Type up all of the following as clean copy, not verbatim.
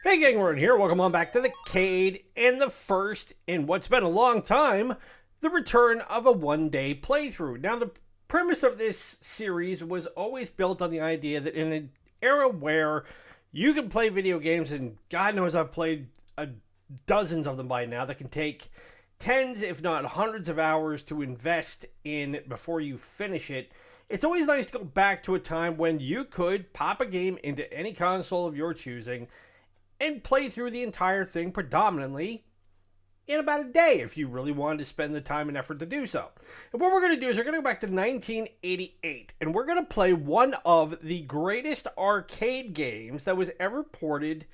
Hey gang, we're in here. Welcome on back to the Cade, and the first in what's been a long time, the return of a one-day playthrough. Now, the premise of this series was always built on the idea that in an era where you can play video games, and God knows I've played dozens of them by now, that can take tens, if not hundreds of hours to invest in before you finish it. It's always nice to go back to a time when you could pop a game into any console of your choosing and play through the entire thing predominantly in about a day if you really wanted to spend the time and effort to do so. And what we're going to do is we're going to go back to 1988, and we're going to play one of the greatest arcade games that was ever ported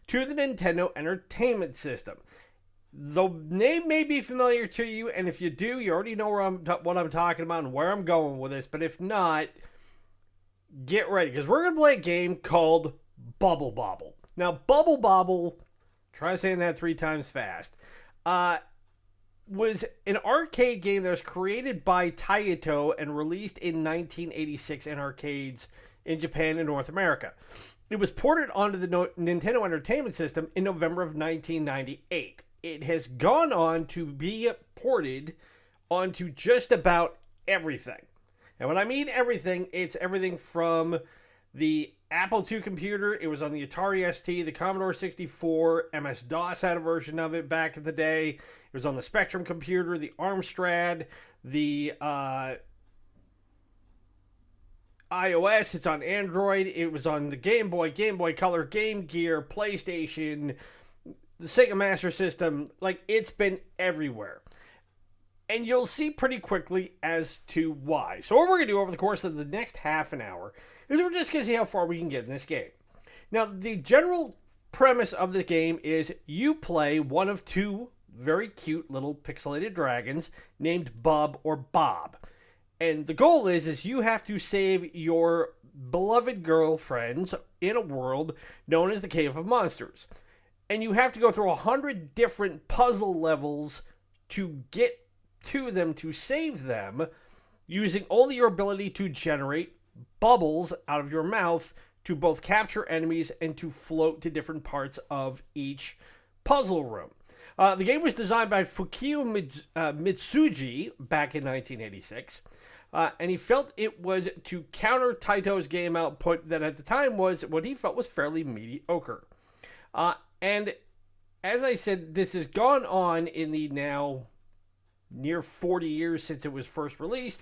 to the Nintendo Entertainment System. The name may be familiar to you, and if you do, you already know what I'm talking about and where I'm going with this, but if not, get ready, because we're going to play a game called Bubble Bobble. Now, Bubble Bobble, try saying that 3 times fast, was an arcade game that was created by Taito and released in 1986 in arcades in Japan and North America. It was ported onto the Nintendo Entertainment System in November of 1998. It has gone on to be ported onto just about everything. And when I mean everything, it's everything from the Apple II computer. It was on the Atari ST, the Commodore 64, MS-DOS had a version of it back in the day. It was on the Spectrum computer, the Amstrad, the iOS. It's on Android. It was on the Game Boy, Game Boy Color, Game Gear, PlayStation, the Sega Master System. Like, it's been everywhere. And you'll see pretty quickly as to why. So what we're going to do over the course of the next half an hour is we're just going to see how far we can get in this game. Now, the general premise of the game is you play one of 2 very cute little pixelated dragons named Bub or Bob. And the goal is you have to save your beloved girlfriends in a world known as the Cave of Monsters. And you have to go through 100 different puzzle levels to get to them, to save them, using only your ability to generate bubbles out of your mouth to both capture enemies and to float to different parts of each puzzle room. The game was designed by Fukio Mitsuji back in 1986, and he felt it was to counter Taito's game output that at the time was what he felt was fairly mediocre. And as I said, this has gone on in the now near 40 years since it was first released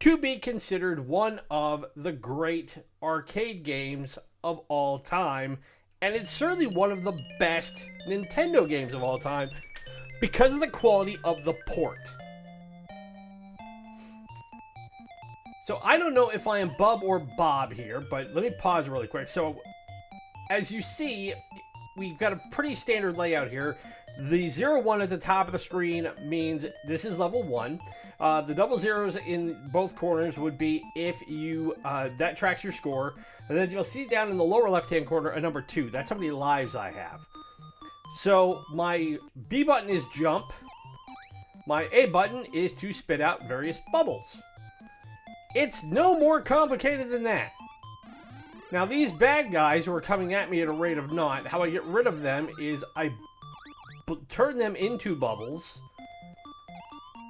to be considered one of the great arcade games of all time. And it's certainly one of the best Nintendo games of all time because of the quality of the port. So I don't know if I am Bub or Bob here, but let me pause really quick. So as you see, we've got a pretty standard layout here. The 0-1 at the top of the screen means this is level 1. The double zeros in both corners would be if you, that tracks your score. And then you'll see down in the lower left-hand corner a number 2. That's how many lives I have. So my B button is jump. My A button is to spit out various bubbles. It's no more complicated than that. Now these bad guys who are coming at me at a rate of naught, how I get rid of them is I turn them into bubbles,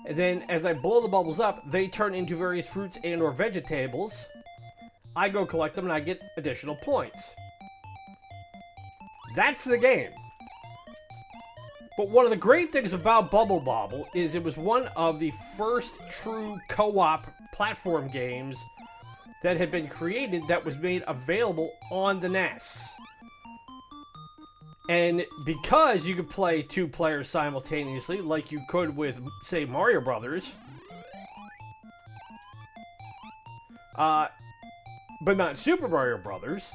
and then as I blow the bubbles up, they turn into various fruits and or vegetables. I go collect them and I get additional points. That's the game. But one of the great things about Bubble Bobble is it was one of the first true co-op platform games that had been created that was made available on the NES. And because you could play 2 players simultaneously, like you could with, say, Mario Brothers, but not Super Mario Brothers,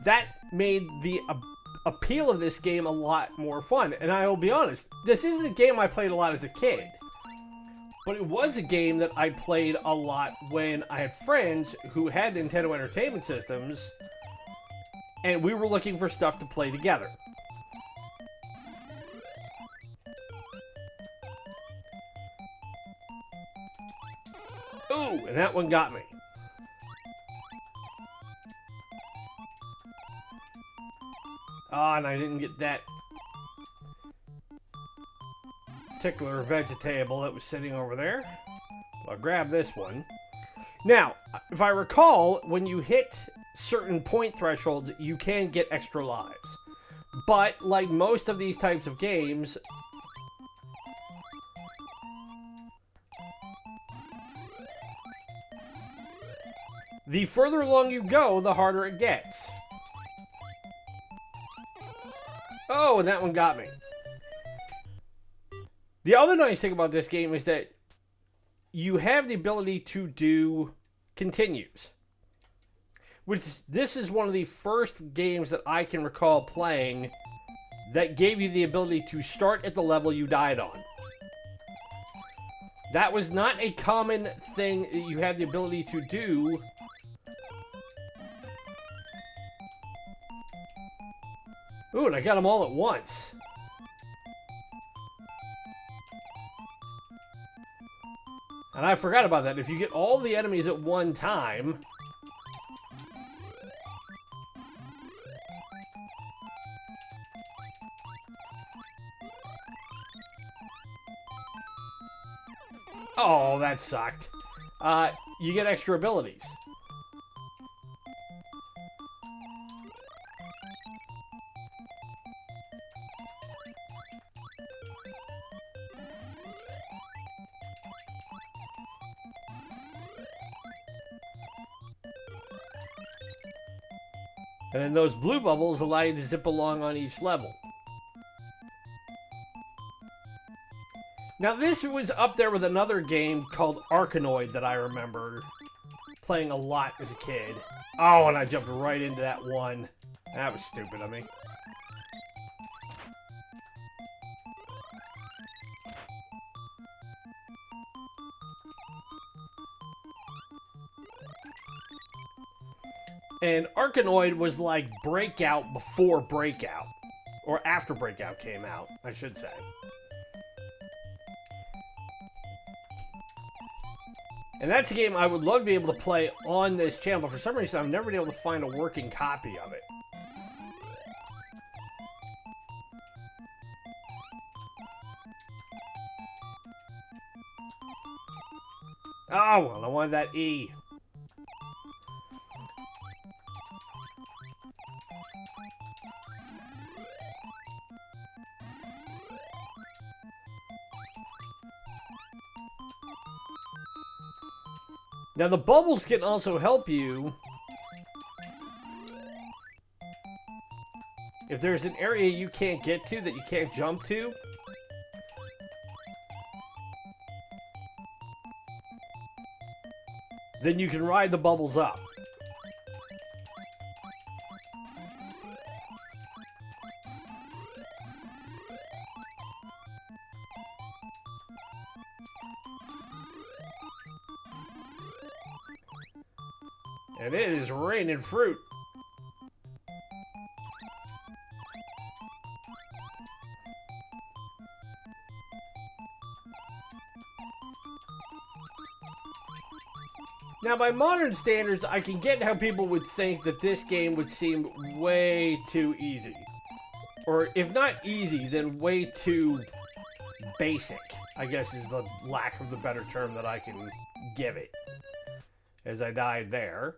that made the appeal of this game a lot more fun. And I will be honest, this isn't a game I played a lot as a kid, but it was a game that I played a lot when I had friends who had Nintendo Entertainment Systems, and we were looking for stuff to play together. Ooh, and that one got me. Ah, and I didn't get that particular vegetable that was sitting over there. I'll grab this one. Now, if I recall, when you hit certain point thresholds, you can get extra lives. But, like most of these types of games, the further along you go, the harder it gets. Oh, and that one got me. The other nice thing about this game is that you have the ability to do continues. Which, this is one of the first games that I can recall playing that gave you the ability to start at the level you died on. That was not a common thing that you had the ability to do. Ooh, and I got them all at once. And I forgot about that. If you get all the enemies at one time... Oh, that sucked. You get extra abilities. And then those blue bubbles allow you to zip along on each level. Now this was up there with another game called Arkanoid that I remember playing a lot as a kid. Oh, and I jumped right into that one. That was stupid of me. And Arkanoid was like Breakout before Breakout. Or after Breakout came out, I should say. And that's a game I would love to be able to play on this channel, but for some reason I've never been able to find a working copy of it. Oh, well, I wanted that E. Now, the bubbles can also help you if there's an area you can't get to that you can't jump to. Then you can ride the bubbles up. And it is raining fruit. Now, by modern standards, I can get how people would think that this game would seem way too easy. Or, if not easy, then way too basic, I guess is the lack of the better term that I can give it. As I died there.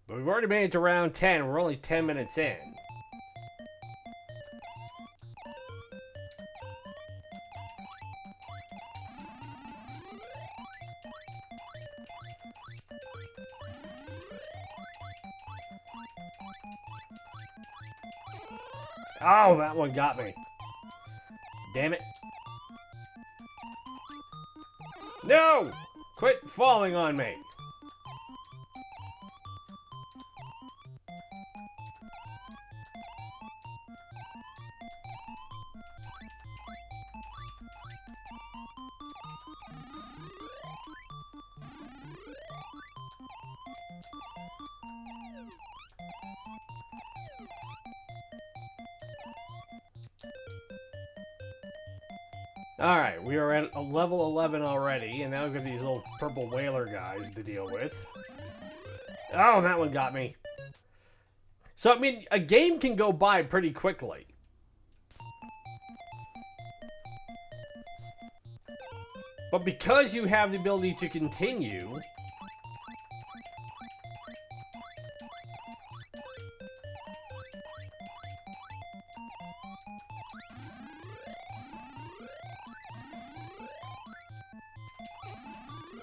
But we've already made it to round 10. We're only 10 minutes in. Oh, that one got me. Damn it. No! Quit falling on me. Alright, we are at a level 11 already, and now we've got these little purple whaler guys to deal with. Oh, that one got me. So, I mean, a game can go by pretty quickly. But because you have the ability to continue,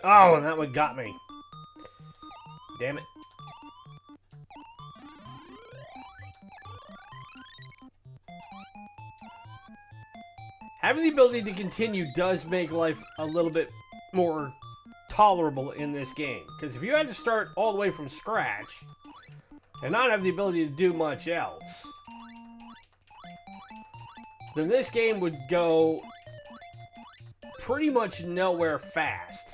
oh, and that one got me. Damn it. Having the ability to continue does make life a little bit more tolerable in this game. Because if you had to start all the way from scratch and not have the ability to do much else, then this game would go pretty much nowhere fast.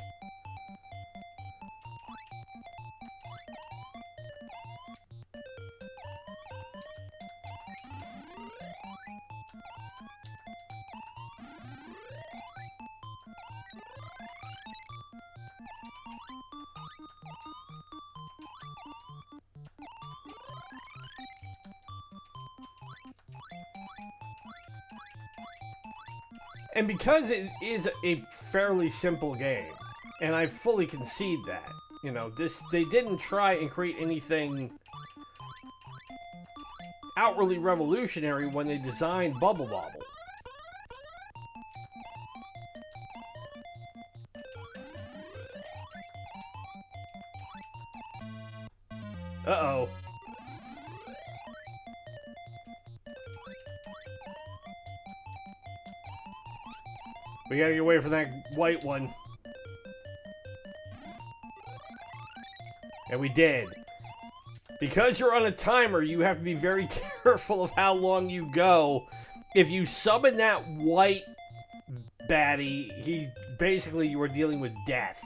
And because it is a fairly simple game, and I fully concede that, you know, they didn't try and create anything outwardly revolutionary when they designed Bubble Bobble. Uh-oh. We gotta get away from that white one. And we did. Because you're on a timer, you have to be very careful of how long you go. If you summon that white baddie, basically you are dealing with death.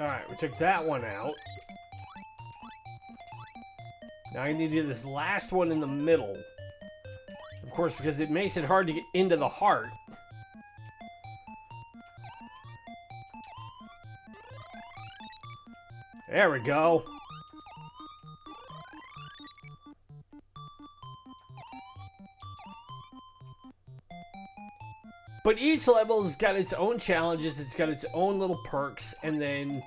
Alright, we took that one out. Now I need to do this last one in the middle. Of course, because it makes it hard to get into the heart. There we go. But each level has got its own challenges, it's got its own little perks, and then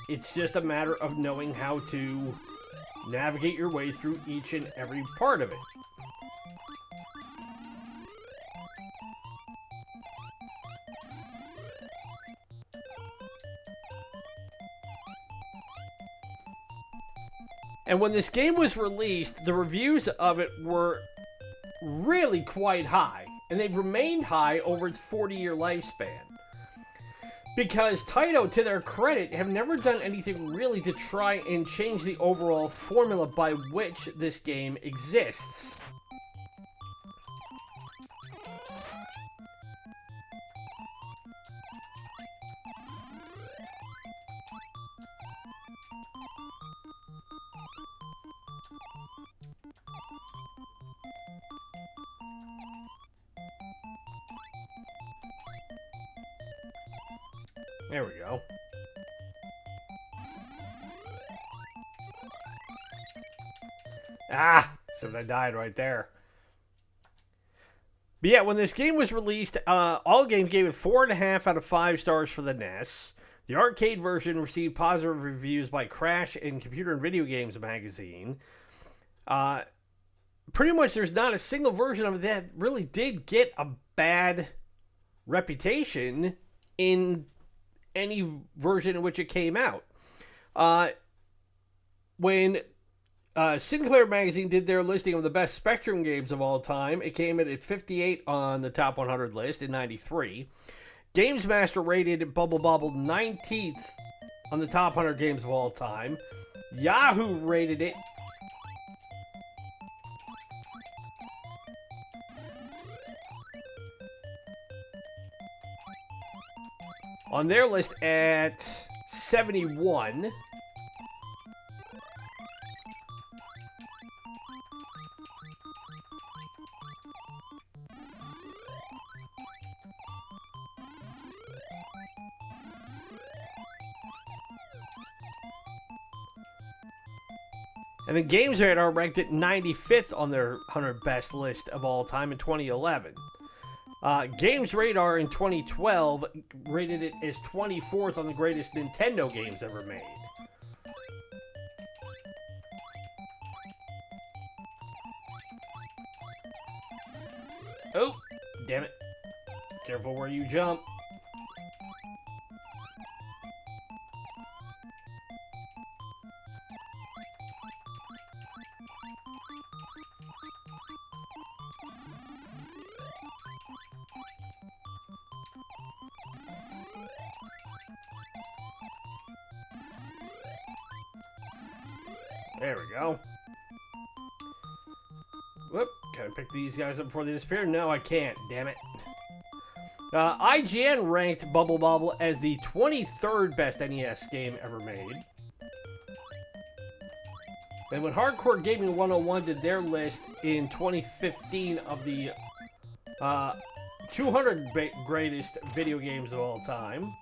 it's just a matter of knowing how to navigate your way through each and every part of it. And when this game was released, the reviews of it were really quite high. And they've remained high over its 40-year lifespan. Because Taito, to their credit, have never done anything really to try and change the overall formula by which this game exists. There we go. Ah! So I died right there. But yeah, when this game was released, All Games gave it 4.5 out of 5 stars for the NES. The arcade version received positive reviews by Crash and Computer and Video Games magazine. Pretty much there's not a single version of it that really did get a bad reputation in any version in which it came out. When Sinclair Magazine did their listing of the best Spectrum games of all time, it came in at 58 on the top 100 list in 93. Games Master rated Bubble Bobble 19th on the top 100 games of all time. Yahoo rated it on their list at 71. And then Games Radar ranked it 95th on their 100 best list of all time in 2011. Games Radar in 2012 rated it as 24th on the greatest Nintendo games ever made. Oh, damn it. Careful where you jump. There we go. Whoop, can I pick these guys up before they disappear? No, I can't, damn it. IGN ranked Bubble Bobble as the 23rd best NES game ever made. And when Hardcore Gaming 101 did their list in 2015 of the 200 greatest video games of all time,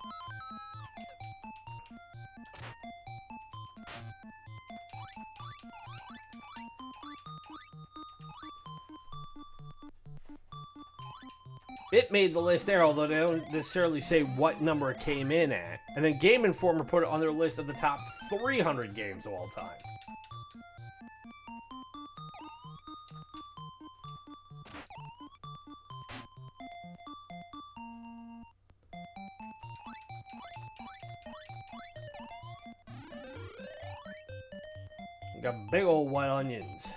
it made the list there, although they don't necessarily say what number it came in at. And then Game Informer put it on their list of the top 300 games of all time. Got big old white onions.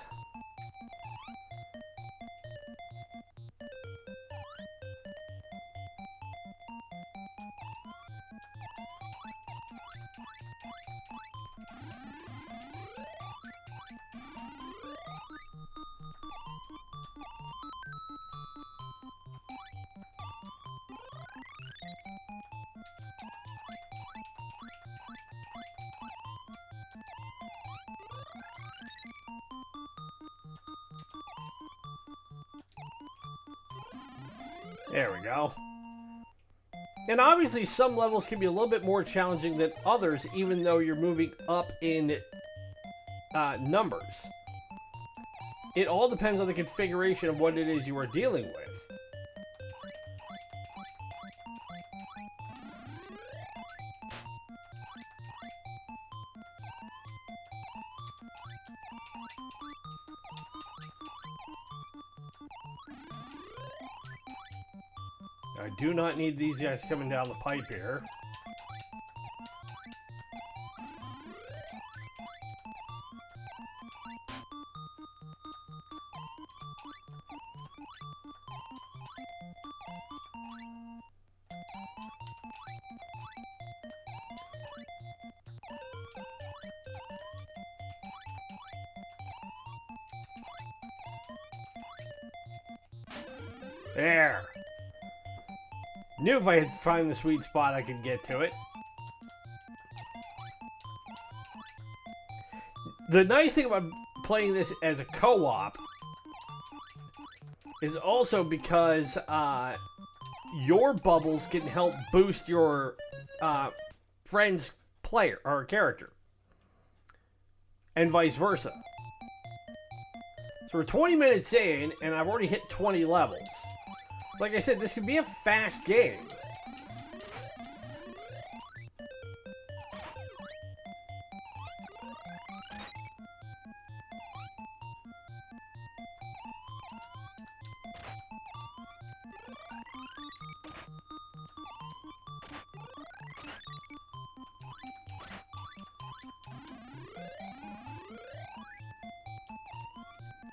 There we go. And obviously some levels can be a little bit more challenging than others, even though you're moving up in numbers. It all depends on the configuration of what it is you are dealing with. I do not need these guys coming down the pipe here. There. Knew if I had found the sweet spot, I could get to it. The nice thing about playing this as a co-op is also because your bubbles can help boost your friend's player or character, and vice versa. So we're 20 minutes in, and I've already hit 20 levels. Like I said, this can be a fast game.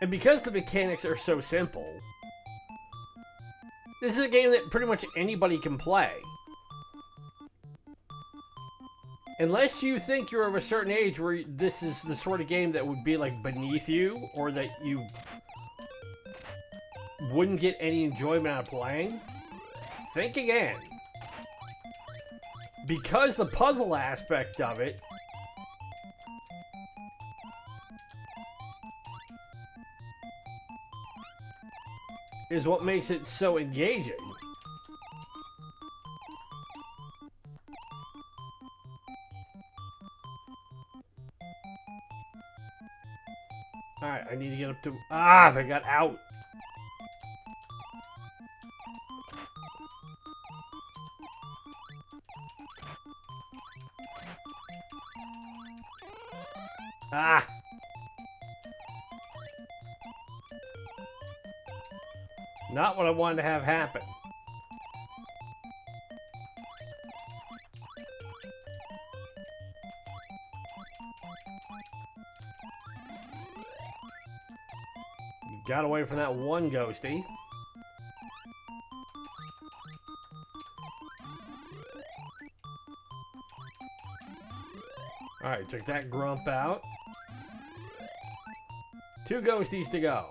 And because the mechanics are so simple, this is a game that pretty much anybody can play. Unless you think you're of a certain age where this is the sort of game that would be like beneath you, or that you wouldn't get any enjoyment out of playing, think again. Because the puzzle aspect of it is what makes it so engaging. Alright, I need to get up to... Ah, they got out. Ah! Not what I wanted to have happen. Got away from that one ghosty. Alright, took that grump out. 2 ghosties to go.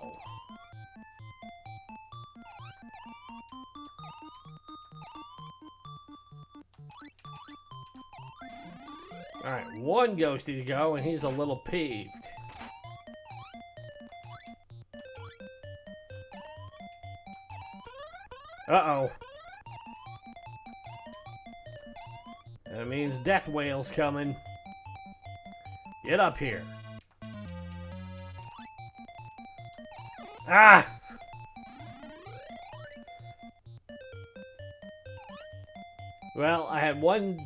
Alright, 1 ghosty to go, and he's a little peeved. Uh-oh. That means death whale's coming. Get up here. Ah! Well, I had 1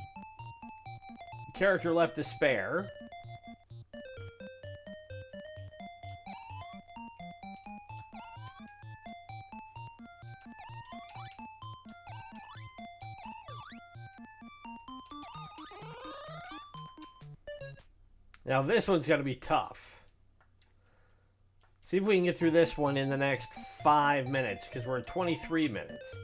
character left to spare. Now this one's going to be tough. See if we can get through this one in the next 5 minutes, because we're at 23 minutes.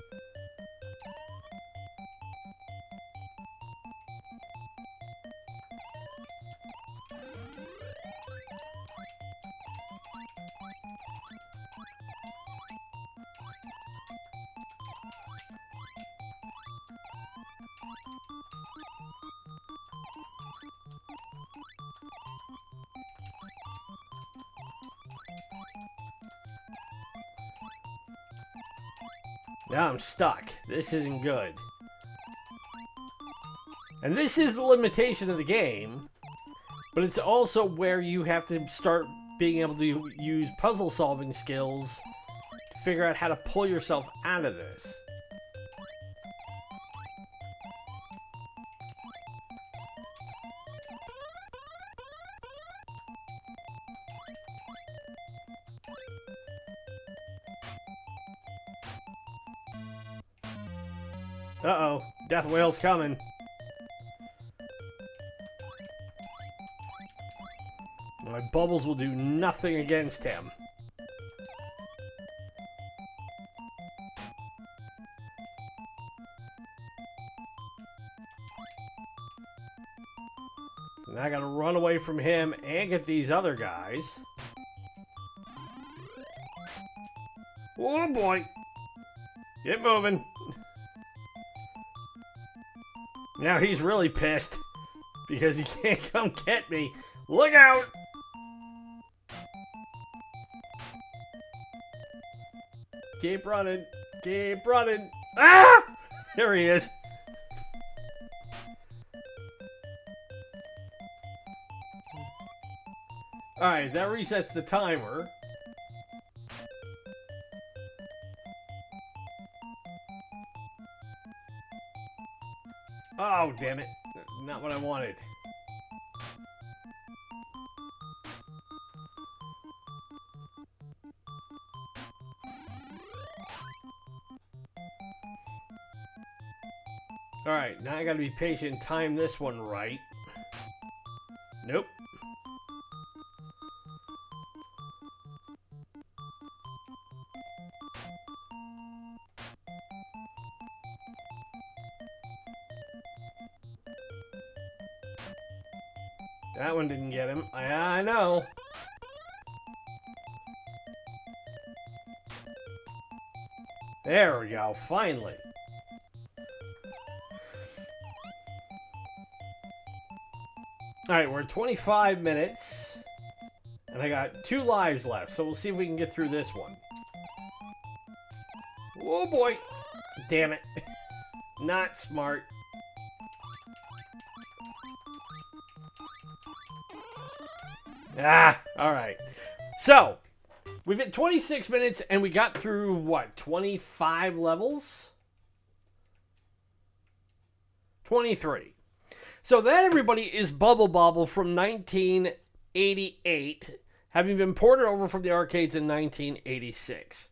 Now I'm stuck. This isn't good. And this is the limitation of the game, but it's also where you have to start being able to use puzzle solving skills to figure out how to pull yourself out of this. Uh-oh. Death whale's coming. My bubbles will do nothing against him. So now I gotta run away from him and get these other guys. Oh boy. Get moving. Now he's really pissed because he can't come get me. Look out! Keep running. Keep running. Ah! There he is. Alright, that resets the timer. Oh, damn it. Not what I wanted. Alright, now I gotta be patient and time this one right. Nope. That one didn't get him. I know. There we go, finally. Alright, we're at 25 minutes. And I got 2 lives left, so we'll see if we can get through this one. Oh boy. Damn it. Not smart. Ah, alright. So, we've hit 26 minutes and we got through, what, 25 levels? 23. So that, everybody, is Bubble Bobble from 1988, having been ported over from the arcades in 1986.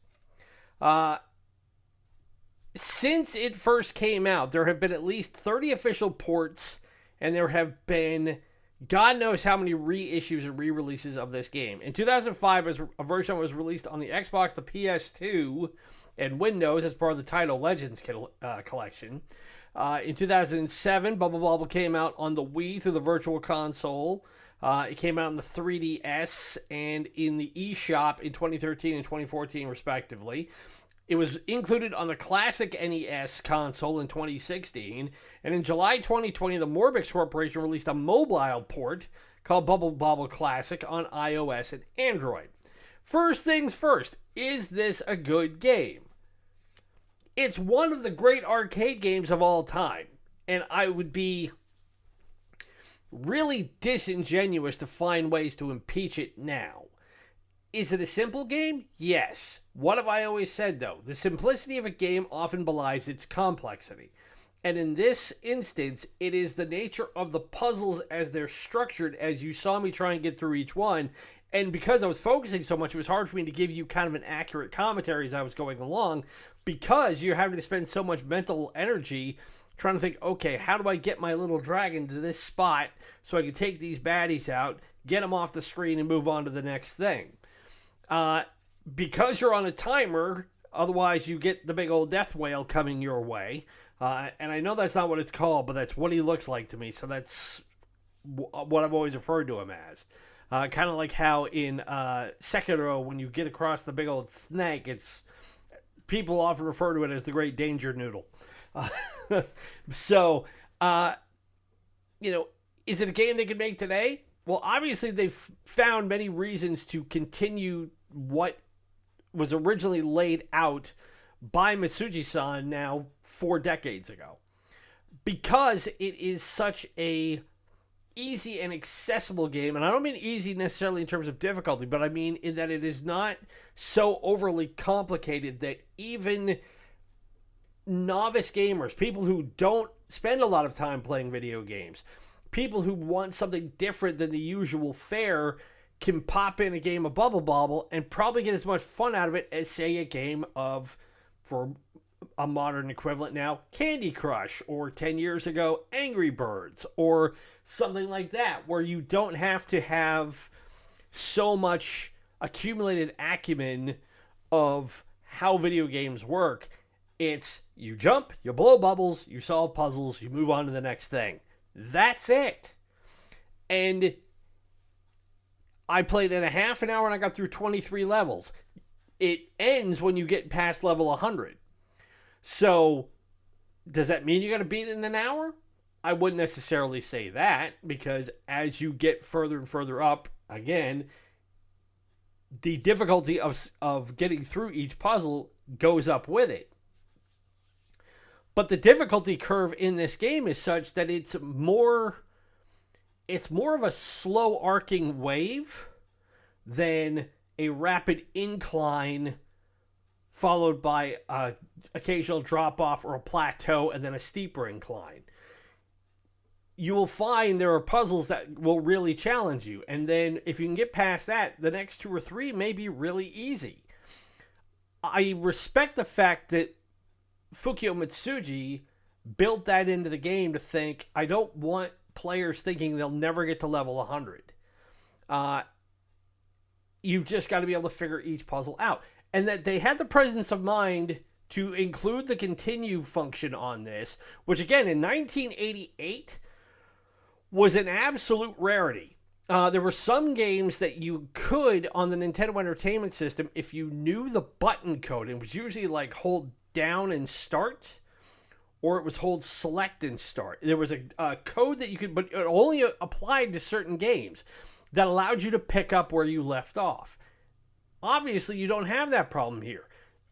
Since it first came out, there have been at least 30 official ports, and there have been God knows how many reissues and re-releases of this game. In 2005, a version was released on the Xbox, the PS2, and Windows as part of the Title Legends collection. In 2007, Bubble Bobble came out on the Wii through the Virtual Console. It came out on the 3DS and in the eShop in 2013 and 2014, respectively. It was included on the classic NES console in 2016. And in July 2020, the Morbix Corporation released a mobile port called Bubble Bobble Classic on iOS and Android. First things first, is this a good game? It's one of the great arcade games of all time, and I would be really disingenuous to find ways to impeach it now. Is it a simple game? Yes. What have I always said, though? The simplicity of a game often belies its complexity. And in this instance, it is the nature of the puzzles as they're structured, as you saw me try and get through each one. And because I was focusing so much, it was hard for me to give you kind of an accurate commentary as I was going along, because you're having to spend so much mental energy trying to think, okay, how do I get my little dragon to this spot so I can take these baddies out, get them off the screen, and move on to the next thing. Because you're on a timer, otherwise you get the big old death whale coming your way. And I know that's not what it's called, but that's what he looks like to me, so that's what I've always referred to him as. Kind of like how in Sekiro, when you get across the big old snake, people often refer to it as the Great Danger Noodle. So, is it a game they could make today? Well, obviously they've found many reasons to continue what was originally laid out by Mitsuji-san now 4 decades ago. Because it is such a easy and accessible game, and I don't mean easy necessarily in terms of difficulty, but I mean in that it is not so overly complicated that even novice gamers, people who don't spend a lot of time playing video games, people who want something different than the usual fare, can pop in a game of Bubble Bobble and probably get as much fun out of it as, say, a game of, for a modern equivalent now, Candy Crush, or 10 years ago, Angry Birds, or something like that, where you don't have to have so much accumulated acumen of how video games work. It's you jump, you blow bubbles, you solve puzzles, you move on to the next thing. That's it. And I played in a half an hour and I got through 23 levels. It ends when you get past level 100. So, does that mean you got to beat it in an hour? I wouldn't necessarily say that, because as you get further and further up, again, the difficulty of getting through each puzzle goes up with it. But the difficulty curve in this game is such that it's more of a slow arcing wave than a rapid incline followed by an occasional drop off or a plateau and then a steeper incline. You will find there are puzzles that will really challenge you, and then if you can get past that, the next 2 or 3 may be really easy. I respect the fact that Fukio Mitsuji built that into the game to think, I don't want players thinking they'll never get to level 100. You've just got to be able to figure each puzzle out. And that they had the presence of mind to include the continue function on this, which again, in 1988, was an absolute rarity. There were some games that you could on the Nintendo Entertainment System if you knew the button code. It was usually like hold down and start, or it was hold select and start. There was a code that you could, but it only applied to certain games that allowed you to pick up where you left off. Obviously, you don't have that problem here.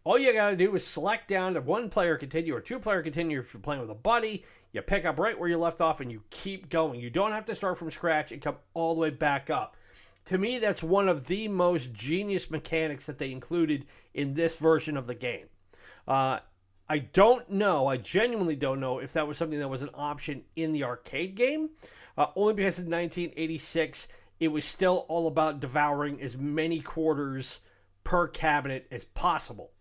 All you got to do is select down to one player continue or two player continue if you're playing with a buddy. You pick up right where you left off and you keep going. You don't have to start from scratch and come all the way back up. To me, that's one of the most genius mechanics that they included in this version of the game. I don't know, I genuinely don't know if that was something that was an option in the arcade game. Only because in 1986, it was still all about devouring as many quarters per cabinet as possible.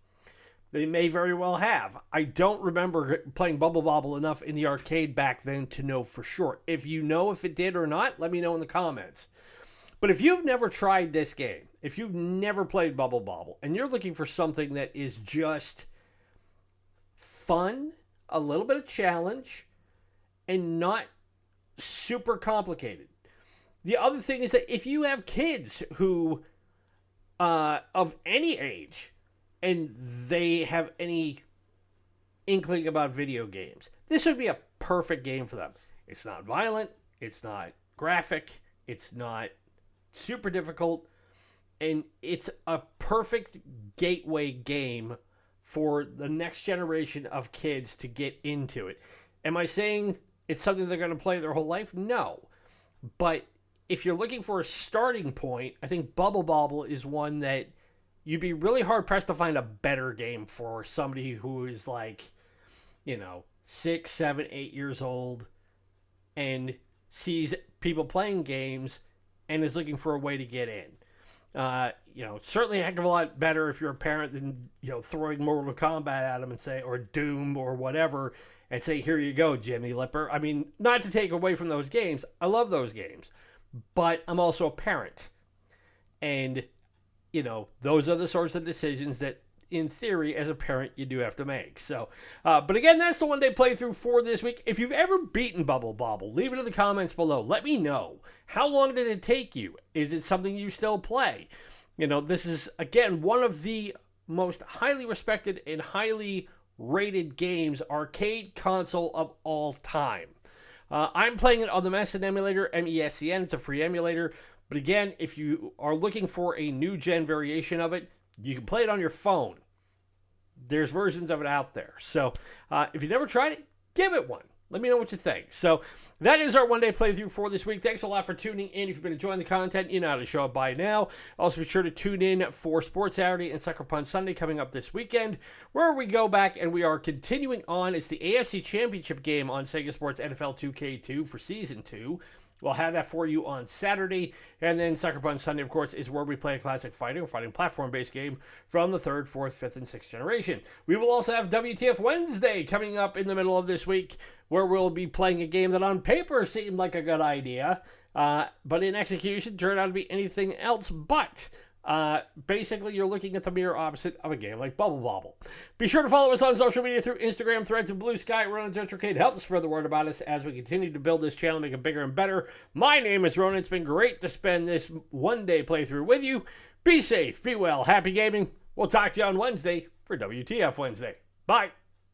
They may very well have. I don't remember playing Bubble Bobble enough in the arcade back then to know for sure. If you know if it did or not, let me know in the comments. But if you've never tried this game, if you've never played Bubble Bobble, and you're looking for something that is just fun, a little bit of challenge, and not super complicated. The other thing is that if you have kids who, of any age, and they have any inkling about video games, this would be a perfect game for them. It's not violent, it's not graphic, it's not super difficult, and it's a perfect gateway game for the next generation of kids to get into it. Am I saying it's something they're going to play their whole life? No. But if you're looking for a starting point, I think Bubble Bobble is one that you'd be really hard-pressed to find a better game for somebody who is like, 6, 7, 8 years old and sees people playing games and is looking for a way to get in. Certainly a heck of a lot better if you're a parent than, throwing Mortal Kombat at them and say, or Doom or whatever, and say, here you go, Jimmy Lipper. I mean, not to take away from those games. I love those games. But I'm also a parent. And those are the sorts of decisions that, in theory, as a parent, you do have to make. So, but again, that's the one-day playthrough for this week. If you've ever beaten Bubble Bobble, leave it in the comments below. Let me know. How long did it take you? Is it something you still play? This is, again, one of the most highly respected and highly rated games, arcade console of all time. I'm playing it on the MESN emulator, MESCN. It's a free emulator. But again, if you are looking for a new-gen variation of it, you can play it on your phone. There's versions of it out there. So if you never tried it, give it one. Let me know what you think. So that is our one-day playthrough for this week. Thanks a lot for tuning in. If you've been enjoying the content, you know how to show up by now. Also, be sure to tune in for Sports Saturday and Sucker Punch Sunday coming up this weekend, where we go back and we are continuing on. It's the AFC Championship game on Sega Sports NFL 2K2 for Season 2. We'll have that for you on Saturday. And then Sucker Punch Sunday, of course, is where we play a classic fighting platform-based game from the 3rd, 4th, 5th, and 6th generation. We will also have WTF Wednesday coming up in the middle of this week, where we'll be playing a game that on paper seemed like a good idea, but in execution turned out to be anything else but. Basically, you're looking at the mirror opposite of a game like Bubble Bobble. Be sure to follow us on social media through Instagram, Threads, and Blue Sky. Ronan's Retrocade helps spread the word about us as we continue to build this channel, make it bigger and better. My name is Ronan. It's been great to spend this one-day playthrough with you. Be safe, be well, happy gaming. We'll talk to you on Wednesday for WTF Wednesday. Bye.